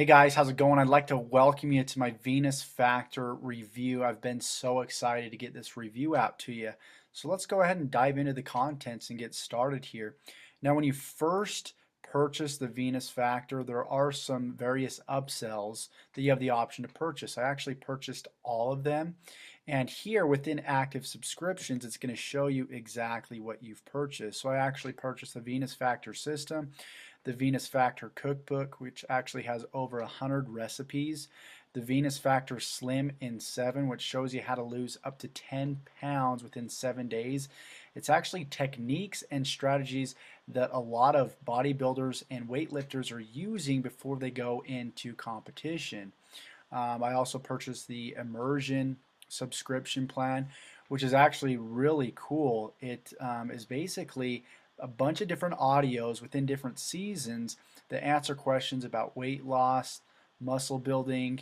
Hey guys, how's it going? I'd like to welcome you to my Venus Factor review. I've been so excited to get this review out to you. So let's go ahead and dive into the contents and get started here. Now, when you first purchase the Venus Factor, there are some various upsells that you have the option to purchase. I actually purchased all of them. And here within active subscriptions, it's going to show you exactly what you've purchased. So I actually purchased the Venus Factor system, the Venus Factor cookbook, which actually has over 100 recipes, the Venus Factor Slim in 7, which shows you how to lose up to 10 pounds within 7 days. It's actually techniques and strategies that a lot of bodybuilders and weightlifters are using before they go into competition. I also purchased the Immersion subscription plan, which is actually really cool. It is basically a bunch of different audios within different seasons that answer questions about weight loss, muscle building,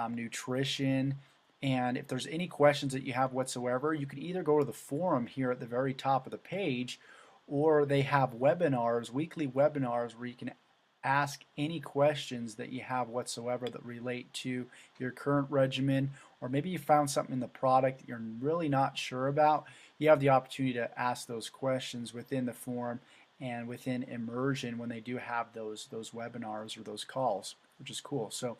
nutrition. And if there's any questions that you have whatsoever, you can either go to the forum here at the very top of the page, or they have webinars, weekly webinars, where you can ask any questions that you have whatsoever that relate to your current regimen, or maybe you found something in the product that you're really not sure about. You have the opportunity to ask those questions within the forum and within Immersion when they do have those webinars or those calls, which is cool. So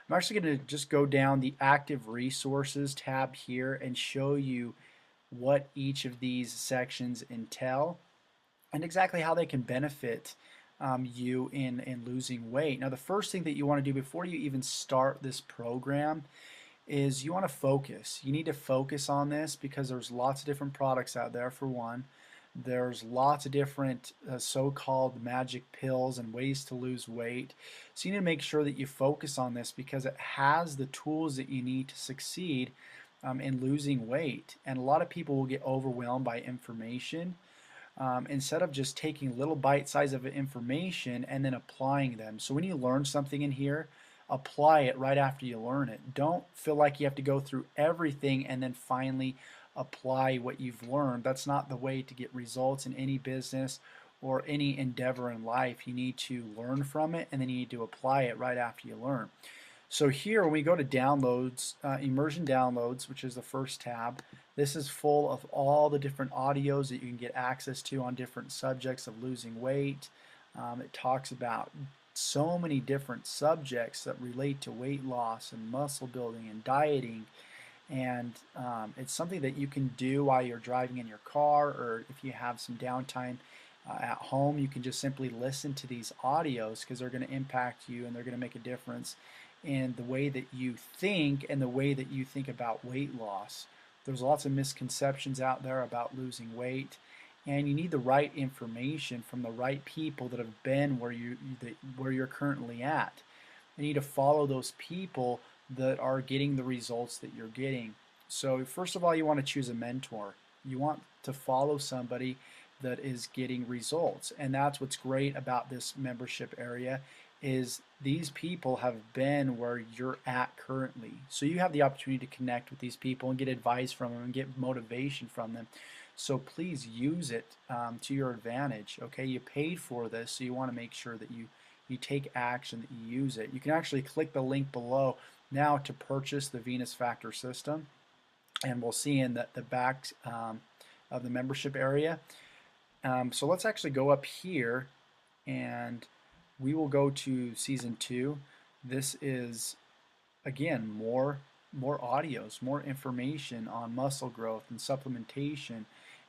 I'm actually going to just go down the active resources tab here and show you what each of these sections entail and exactly how they can benefit you in losing weight. Now, the first thing that you want to do before you even start this program is you want to focus. You need to focus on this because there's lots of different products out there, for one. There's lots of different so-called magic pills and ways to lose weight. So you need to make sure that you focus on this because it has the tools that you need to succeed in losing weight. And a lot of people will get overwhelmed by information instead of just taking little bite size of information and then applying them. So when you learn something in here, apply it right after you learn it. Don't feel like you have to go through everything and then finally apply what you've learned. That's not the way to get results in any business or any endeavor in life. You need to learn from it and then you need to apply it right after you learn. So here, when we go to downloads, Immersion Downloads, which is the first tab, this is full of all the different audios that you can get access to on different subjects of losing weight. It talks about so many different subjects that relate to weight loss and muscle building and dieting. And it's something that you can do while you're driving in your car, or if you have some downtime at home, you can just simply listen to these audios because they're going to impact you and they're going to make a difference in the way that you think and the way that you think about weight loss. There's lots of misconceptions out there about losing weight, and you need the right information from the right people that have been where you're currently at. You need to follow those people that are getting the results that you're getting. So first of all, you want to choose a mentor. You want to follow somebody that is getting results, and that's what's great about this membership area is these people have been where you're at currently. So you have the opportunity to connect with these people and get advice from them and get motivation from them. So please use it to your advantage. Okay, you paid for this, so you want to make sure that you take action, that you use it. You can actually click the link below now to purchase the Venus Factor system, and we'll see in the back of the membership area. So let's actually go up here and we will go to season 2. This is again more audios, more information on muscle growth and supplementation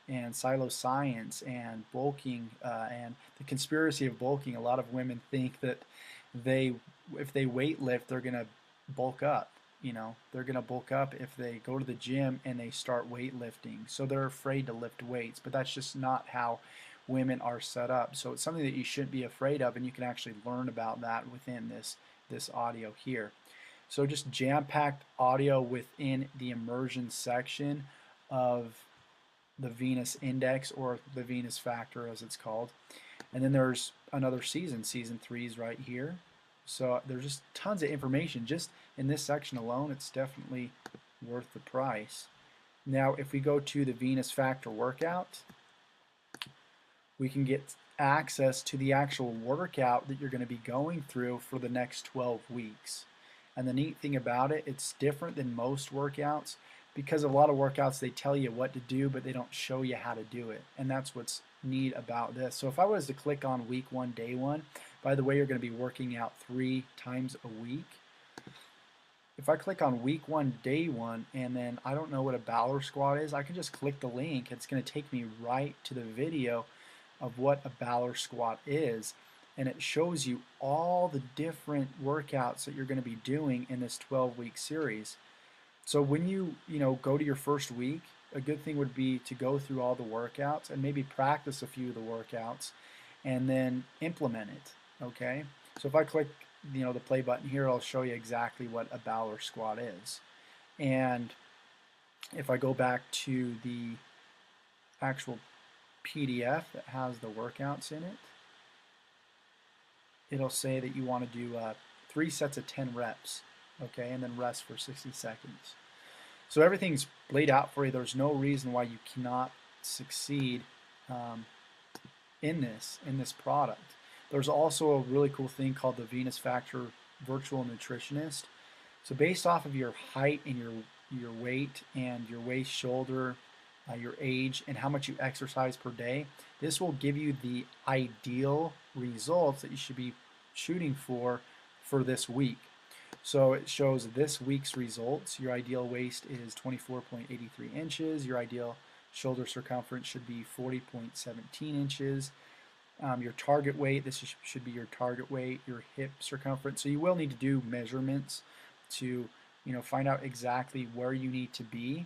and psilocybin and bulking and the conspiracy of bulking. A lot of women think that if they weight lift, they're going to bulk up. They're going to bulk up if they go to the gym and they start weightlifting. So they're afraid to lift weights, but that's just not how women are set up. So it's something that you shouldn't be afraid of, and you can actually learn about that within this audio here. So just jam-packed audio within the immersion section of the Venus Index, or the Venus Factor as it's called. And then there's another season. Season 3 is right here. So there's just tons of information. Just in this section alone, it's definitely worth the price. Now, if we go to the Venus Factor workout, we can get access to the actual workout that you're going to be going through for the next 12 weeks. And the neat thing about it, it's different than most workouts because a lot of workouts they tell you what to do, but they don't show you how to do it. And that's what's neat about this. So if I was to click on week 1, day 1, by the way, you're going to be working out 3 times a week. If I click on week 1, day 1, and then I don't know what a Balor squat is, I can just click the link. It's going to take me right to the video of what a Balor squat is, and it shows you all the different workouts that you're going to be doing in this 12-week series. So when you go to your first week, a good thing would be to go through all the workouts and maybe practice a few of the workouts and then implement it. Okay, so if I click the play button here, I'll show you exactly what a Balor squat is. And if I go back to the actual PDF that has the workouts in it, it'll say that you want to do 3 sets of 10 reps, okay, and then rest for 60 seconds. So everything's laid out for you. There's no reason why you cannot succeed in this product. There's also a really cool thing called the Venus Factor Virtual Nutritionist. So based off of your height and your weight and your waist, shoulder, your age, and how much you exercise per day, this will give you the ideal results that you should be shooting for this week. So it shows this week's results. Your ideal waist is 24.83 inches. Your ideal shoulder circumference should be 40.17 inches. Your target weight, this should be your target weight, your hip circumference. So you will need to do measurements to find out exactly where you need to be.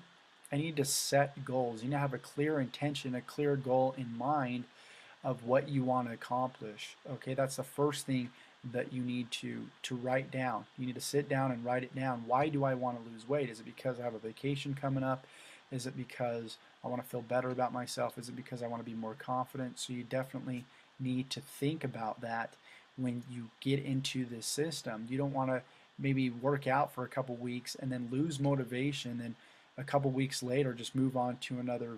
I need to set goals. You need to have a clear intention, a clear goal in mind of what you want to accomplish. Okay, that's the first thing that you need to write down. You need to sit down and write it down. Why do I want to lose weight? Is it because I have a vacation coming up? Is it because I want to feel better about myself? Is it because I want to be more confident? So you definitely need to think about that when you get into this system. You don't want to maybe work out for a couple weeks and then lose motivation and a couple weeks later just move on to another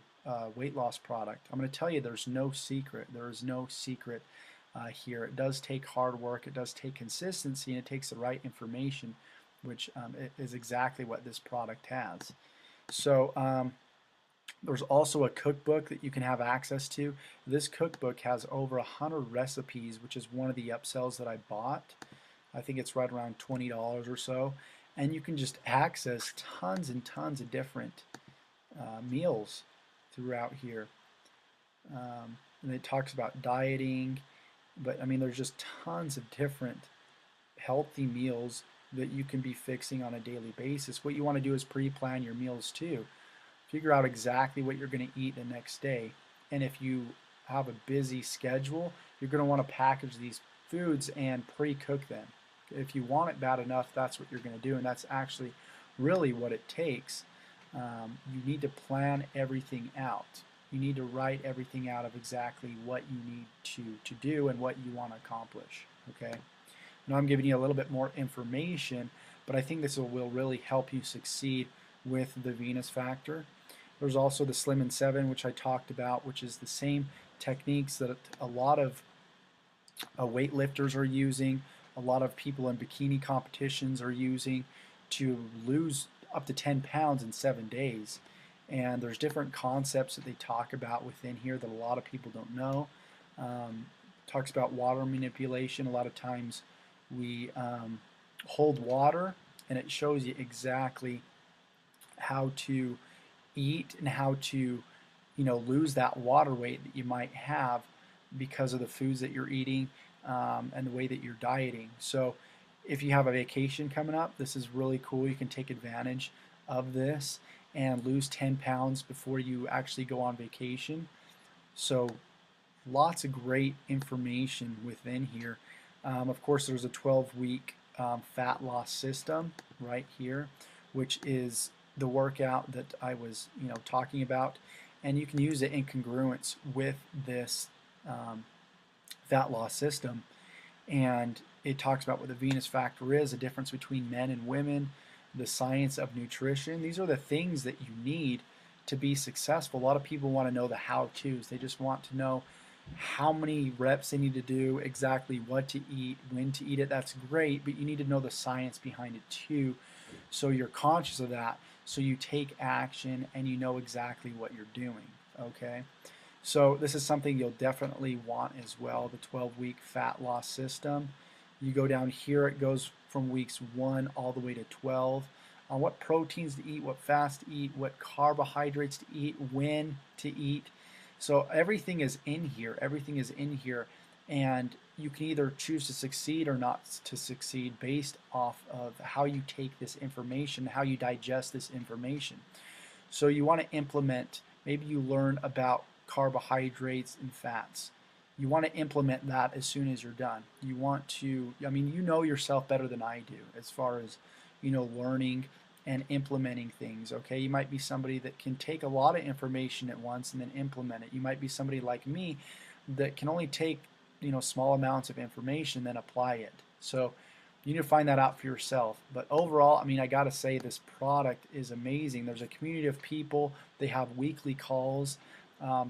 weight loss product. I'm going to tell you there's no secret. There is no secret here. It does take hard work. It does take consistency, and it takes the right information, which is exactly what this product has. So there's also a cookbook that you can have access to. This cookbook has over 100 recipes, which is one of the upsells that I bought. I think it's right around $20 or so. And you can just access tons and tons of different meals throughout here. And it talks about dieting, but I mean, there's just tons of different healthy meals that you can be fixing on a daily basis. What you want to do is pre-plan your meals too. Figure out exactly what you're going to eat the next day. And if you have a busy schedule, you're going to want to package these foods and pre-cook them. If you want it bad enough, that's what you're going to do, and that's actually really what it takes. You need to plan everything out. You need to write everything out of exactly what you need to do and what you want to accomplish. Okay. Now I'm giving you a little bit more information, but I think this will really help you succeed with the Venus Factor. There's also the Slim and 7, which I talked about, which is the same techniques that a lot of weightlifters are using, a lot of people in bikini competitions are using to lose up to 10 pounds in 7 days. And there's different concepts that they talk about within here that a lot of people don't know. Talks about water manipulation. A lot of times we hold water, and it shows you exactly how to eat and how to lose that water weight that you might have because of the foods that you're eating and the way that you're dieting. So if you have a vacation coming up, this is really cool. You can take advantage of this and lose 10 pounds before you actually go on vacation. So lots of great information within here. Of course, there's a 12-week fat loss system right here, which is the workout that I was talking about, and you can use it in congruence with this fat loss system. And it talks about what the Venus Factor is, the difference between men and women, the science of nutrition. These are the things that you need to be successful. A lot of people want to know the how-tos. They just want to know, how many reps they need to do, exactly what to eat, when to eat it. That's great, but you need to know the science behind it too. So you're conscious of that. So you take action and you know exactly what you're doing. Okay. So this is something you'll definitely want as well, the 12-week fat loss system. You go down here, it goes from weeks 1 all the way to 12 on what proteins to eat, what fats to eat, what carbohydrates to eat, when to eat. So everything is in here. Everything is in here. And you can either choose to succeed or not to succeed based off of how you take this information, how you digest this information. So you want to implement, maybe you learn about carbohydrates and fats. You want to implement that as soon as you're done. You want to, I mean, you know yourself better than I do as far as, learning and implementing things, okay? You might be somebody that can take a lot of information at once and then implement it. You might be somebody like me that can only take, small amounts of information, then apply it. So you need to find that out for yourself. But overall, I mean, I got to say this product is amazing. There's a community of people. They have weekly calls.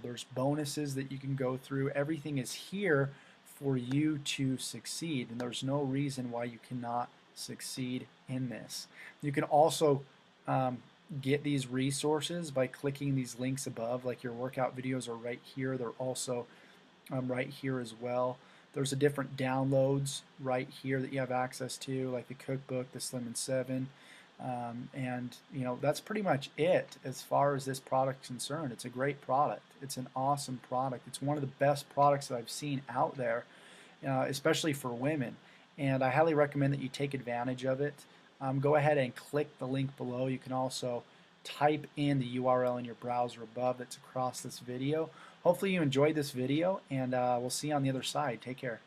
There's bonuses that you can go through. Everything is here for you to succeed, and there's no reason why you cannot succeed in this. You can also um, get these resources by clicking these links above, like your workout videos are right here. They're also right here as well. There's a different downloads right here that you have access to, like the cookbook, the Slim and Seven, and that's pretty much it as far as this product is concerned. It's a great product. It's an awesome product. It's one of the best products that I've seen out there, especially for women. And I highly recommend that you take advantage of it. Go ahead and click the link below. You can also type in the URL in your browser above that's across this video. Hopefully you enjoyed this video, and we'll see you on the other side. Take care.